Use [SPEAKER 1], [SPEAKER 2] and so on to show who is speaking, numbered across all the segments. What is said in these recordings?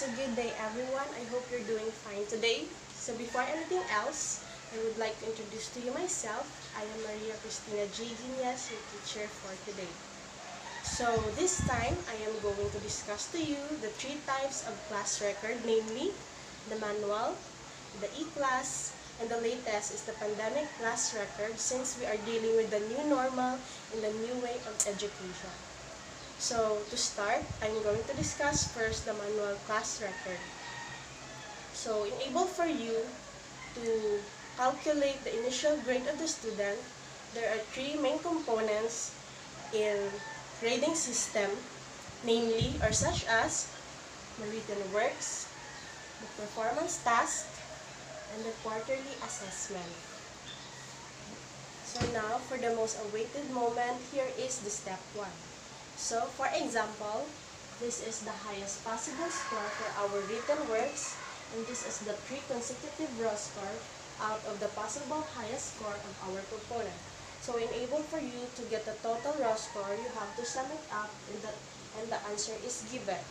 [SPEAKER 1] So good day everyone, I hope you're doing fine today. So before anything else, I would like to introduce to you myself. I am Maria Cristina G. Guiñas, your teacher for today. So this time, I am going to discuss to you the three types of class record, namely the manual, the e-class, and the latest is the pandemic class record since we are dealing with the new normal and the new way of education. So, to start, I'm going to discuss first the manual class record. So, enable for you to calculate the initial grade of the student, there are three main components in grading system, namely or such as the written works, the performance task, and the quarterly assessment. So now, for the most awaited moment, here is the step 1. So, for example, this is the highest possible score for our written works, and this is the 3 consecutive raw score out of the possible highest score of our proponent. So, in able for you to get the total raw score, you have to sum it up, and the answer is given.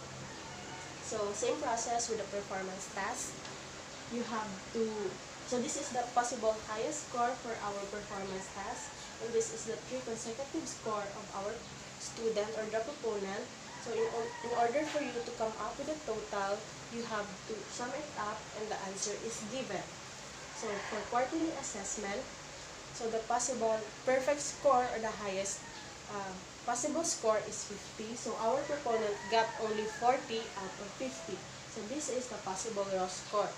[SPEAKER 1] So, same process with the performance task. You have to, so this is the possible highest score for our performance task, and this is the 3 consecutive score of our student or the proponent. So in order for you to come up with a total, you have to sum it up and the answer is given. So for quarterly assessment, so the possible perfect score or the highest possible score is 50. So our proponent got only 40 out of 50. So this is the possible raw score.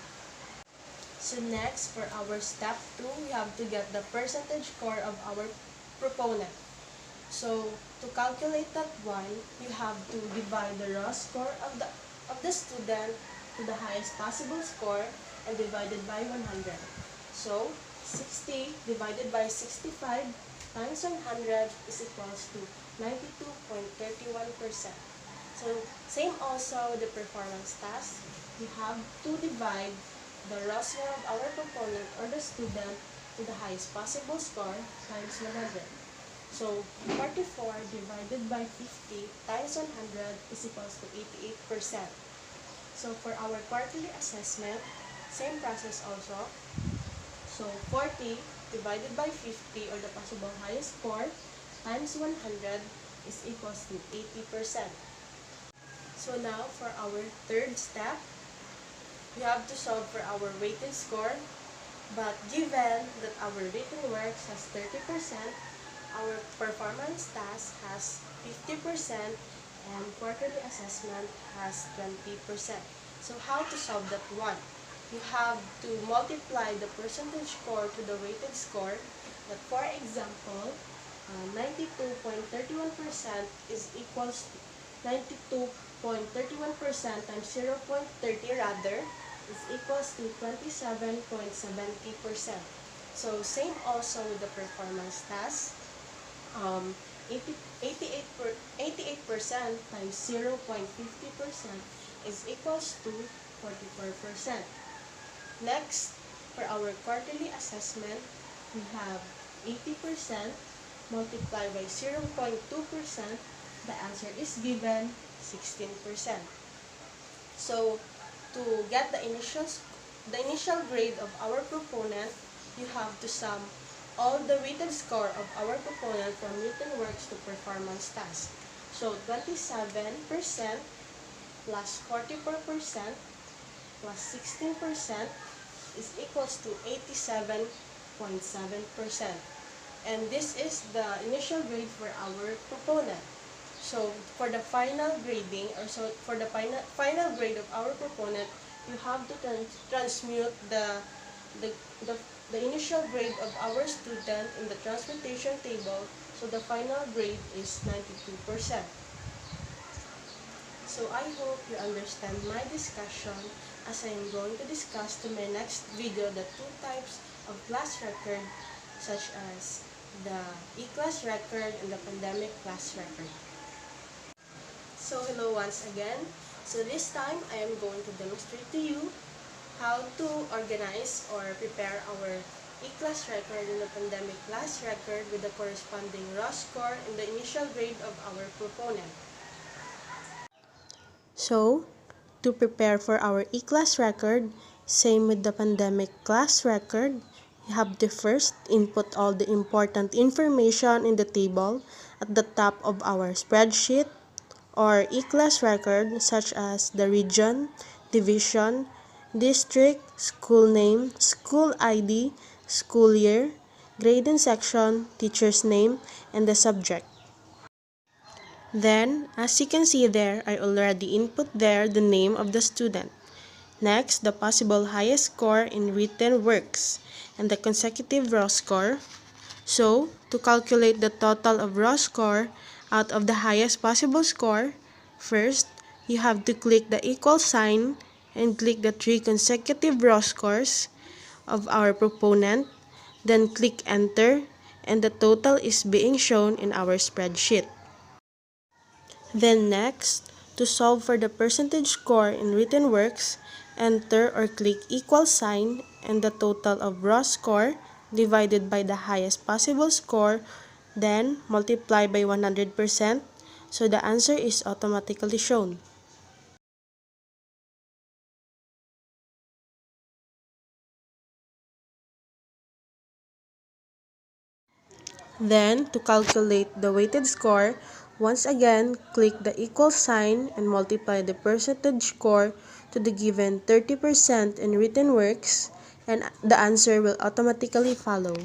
[SPEAKER 1] So next, for our step 2, we have to get the percentage score of our proponent. So to calculate that one, you have to divide the raw score of the student to the highest possible score and divided by 100. So 60 divided by 65 times 100 is equals to 92.31%. So same also with the performance task. You have to divide the raw score of our proponent or the student to the highest possible score times 100. So 44 divided by 50 times 100 is equals to 88%. So for our quarterly assessment, same process also. So 40 divided by 50 or the possible highest score times 100 is equals to 80%. So now for our third step, we have to solve for our weighted score, but given that our written works has 30%, our performance task has 50%, and quarterly assessment has 20%. So how to solve that one? You have to multiply the percentage score to the weighted score. That for example, 92.31% is equals to 92.31% times 0.30 rather is equals to 27.70%. So same also with the performance task. 88% times 0.50% is equals to 44%. Next, for our quarterly assessment, we have 80% multiplied by 0.2%. The answer is given 16%. So to get the initial grade of our proponent, you have to sum all the weighted score of our proponent from written works to performance task. So 27% plus 44% plus 16% is equals to 87.7%. And this is the initial grade for our proponent. So for the final grading, or so for the final grade of our proponent, you have to transmute the initial grade of our student in the transmutation table. So the final grade is 92%. So I hope you understand my discussion, as I am going to discuss to my next video the two types of class record, such as the e-class record and the pandemic class record. So hello once again. So this time I am going to demonstrate to you how to organize or prepare our e-class record and the pandemic class record with the corresponding raw score and the initial grade of our proponent. So to prepare for our e-class record, same with the pandemic class record, you have to first input all the important information in the table at the top of our spreadsheet or e-class record, such as the region, division, district, school name, school ID, school year, grade and section, teacher's name, and the subject. Then, as you can see there, I already input there the name of the student. Next, the possible highest score in written works and the consecutive raw score. So, to calculate the total of raw score out of the highest possible score, first, you have to click the equal sign and click the 3 consecutive raw scores of our proponent, then click enter, and the total is being shown in our spreadsheet. Then next, to solve for the percentage score in written works, enter or click equal sign and the total of raw score divided by the highest possible score, then multiply by 100%, so the answer is automatically shown. Then, to calculate the weighted score, once again, click the equal sign and multiply the percentage score to the given 30% in written works, and the answer will automatically follow.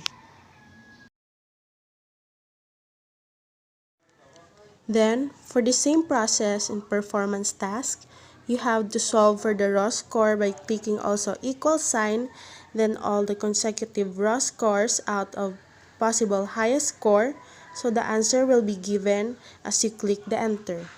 [SPEAKER 1] Then, for the same process in performance task, you have to solve for the raw score by clicking also equal sign, then all the consecutive raw scores out of possible highest score, so the answer will be given as you click the enter.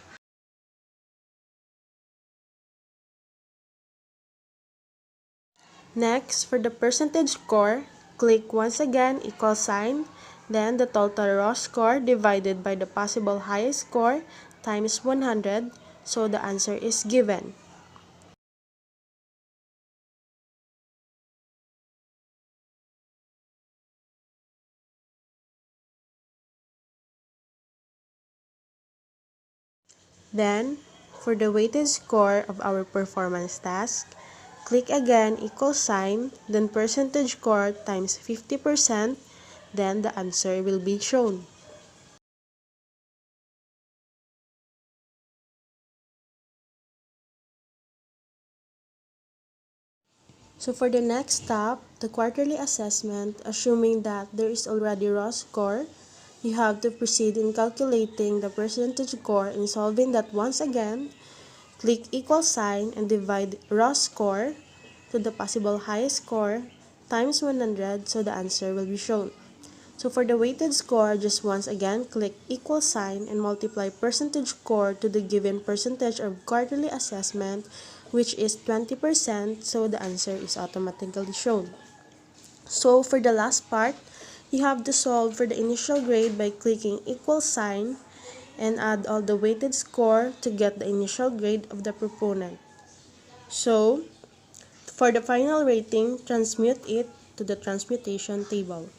[SPEAKER 1] Next, for the percentage score, click once again equal sign, then the total raw score divided by the possible highest score times 100, so the answer is given. Then, for the weighted score of our performance task, click again equal sign, then percentage score times 50%, then the answer will be shown. So for the next step, the quarterly assessment, assuming that there is already raw score, you have to proceed in calculating the percentage score and solving that once again. Click equal sign and divide raw score to the possible highest score times 100, so the answer will be shown. So for the weighted score, just once again click equal sign and multiply percentage score to the given percentage of quarterly assessment, which is 20%, so the answer is automatically shown. So for the last part, you have to solve for the initial grade by clicking equal sign and add all the weighted score to get the initial grade of the proponent. So, for the final rating, transmute it to the transmutation table.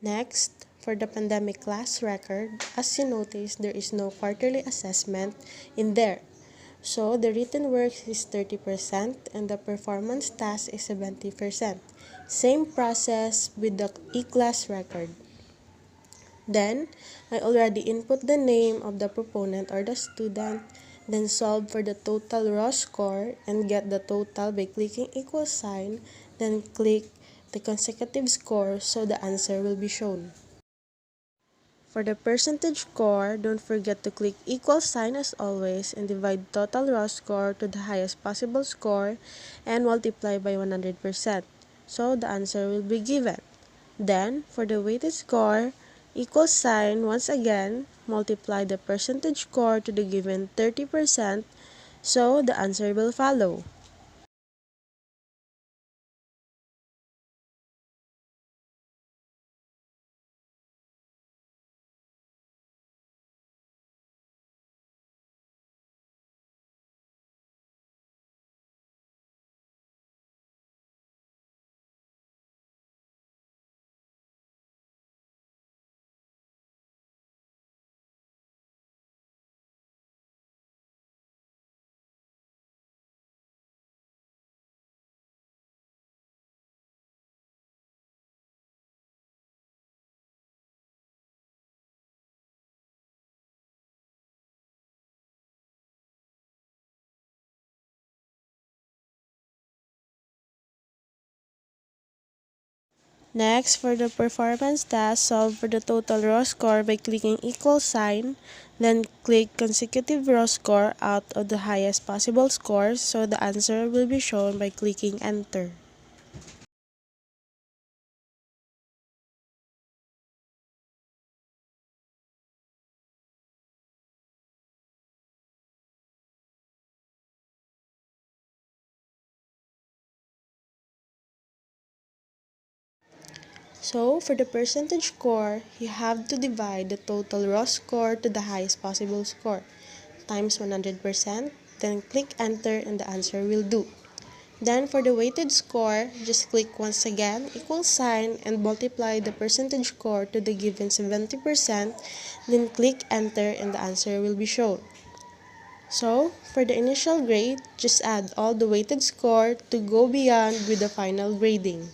[SPEAKER 1] Next, for the pandemic class record, as you notice, there is no quarterly assessment in there. So, the written work is 30% and the performance task is 70%. Same process with the e-class record. Then, I already input the name of the proponent or the student, then solve for the total raw score and get the total by clicking equal sign, then click the consecutive score, so the answer will be shown. For the percentage score, don't forget to click equal sign as always and divide total raw score to the highest possible score and multiply by 100%. So the answer will be given. Then, for the weighted score, equals sign, once again, multiply the percentage score to the given 30%, so the answer will follow. Next, for the performance test, solve for the total raw score by clicking equal sign, then click consecutive raw score out of the highest possible scores, so the answer will be shown by clicking enter. So, for the percentage score, you have to divide the total raw score to the highest possible score times 100%, then click enter and the answer will do. Then for the weighted score, just click once again equal sign and multiply the percentage score to the given 70%, then click enter and the answer will be shown. So, for the initial grade, just add all the weighted score to go beyond with the final grading.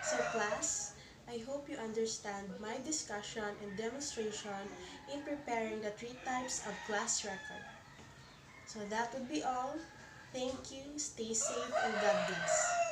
[SPEAKER 1] So class, I hope you understand my discussion and demonstration in preparing the 3 types of class record. So that would be all. Thank you, stay safe, and God bless.